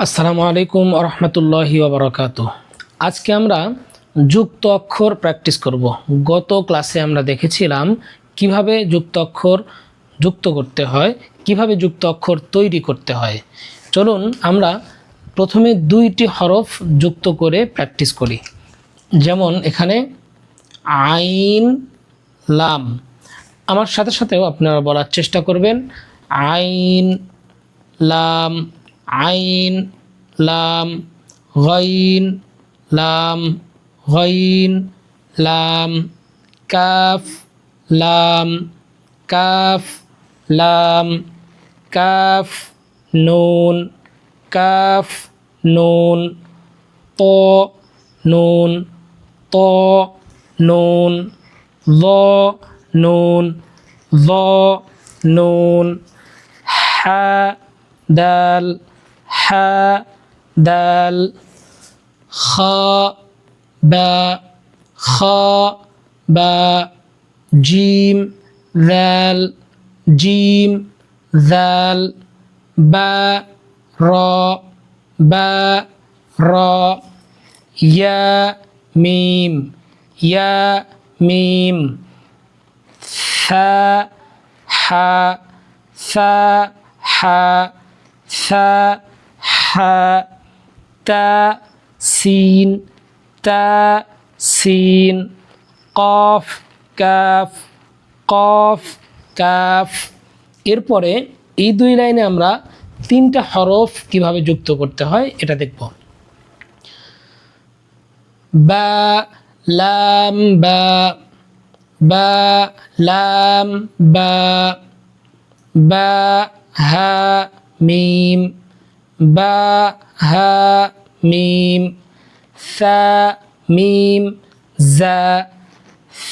আসসালামু আলাইকুম রহমতুল্লাহি ওবরাকাতুহ। আজকে আমরা যুক্ত অক্ষর প্র্যাকটিস করব। গত ক্লাসে আমরা দেখেছিলাম কিভাবে যুক্ত অক্ষর যুক্ত করতে হয়, কিভাবে যুক্ত অক্ষর তৈরি করতে হয়। চলুন আমরা প্রথমে দুইটি হরফ যুক্ত করে প্র্যাকটিস করি। যেমন এখানে আইন লাম, আমার সাথে সাথেও আপনারা বলার চেষ্টা করবেন। আইন লাম, আইন লাম, গাইন লাম, গাইন লাম, কাফ লাম, কাফ লাম, কাফ নুন, কাফ নুন, ত নুন, ত নুন, য নুন, য নুন, হা দাল, হা দাল, খা বা, খা বা, জিম দাল, জিম দাল, বা র, বা র, ইয়া মিম, ইয়া মিম, সা হা, সা হা, সা হা, তা সিন, তা সিন, কফ কাফ, কফ কাফ। এরপরে এই দুই লাইনে আমরা তিনটা হরফ কিভাবে যুক্ত করতে হয় এটা দেখব। বা লাম বা, বা লাম বা, বা হা মিম, বা হা মিম, সা মিম জা,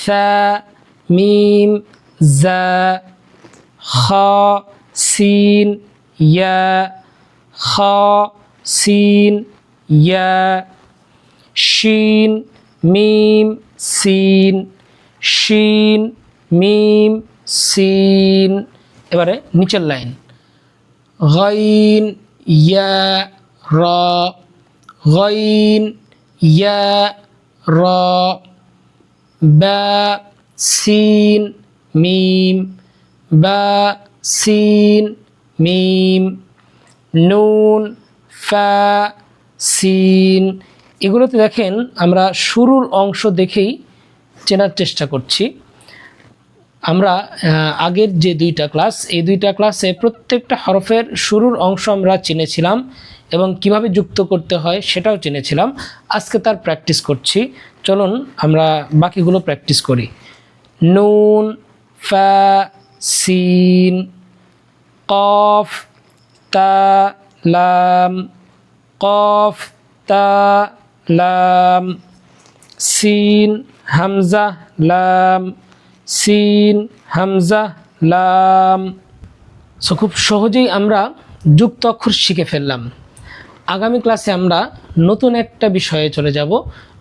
সা মিম জা, খা সিন ইয়া, খা সিন ইয়া, শিন মিম সিন, শিন মিম সিন। এবারে নিচের লাইন গাইন ইয়া র, গাইন ইয়া র, বা সিন মিম, বা সিন মিম, নুন ফা সিন। এগুলোতে দেখেন আমরা শুরুর অংশ দেখেই চেনার চেষ্টা করছি। আমরা আগের যে দুইটা ক্লাস, এই দুইটা ক্লাসে প্রত্যেকটা হরফের শুরুর অংশ আমরা চিনেছিলাম এবং কিভাবে যুক্ত করতে হয় সেটাও চিনেছিলাম। আজকে তার প্র্যাকটিস করছি। চলুন আমরা বাকিগুলো প্র্যাকটিস করি। নুন ফা সিন, কফ তা লাম, কফ তা লাম, সিন হামজা লাম, সিন হামজা লাম। খুব সহজেই আমরা যুক্ত অক্ষর শিখে ফেললাম। আগামী ক্লাসে আমরা নতুন একটা বিষয়ে চলে যাব,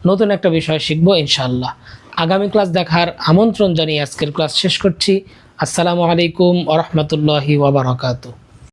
নতুন একটা বিষয় শিখবো ইনশাআল্লাহ। আগামী ক্লাস দেখার আমন্ত্রণ জানিয়ে আজকের ক্লাস শেষ করছি। আসসালামু আলাইকুম ওয়া রাহমাতুল্লাহি ওয়া বারাকাতুহু।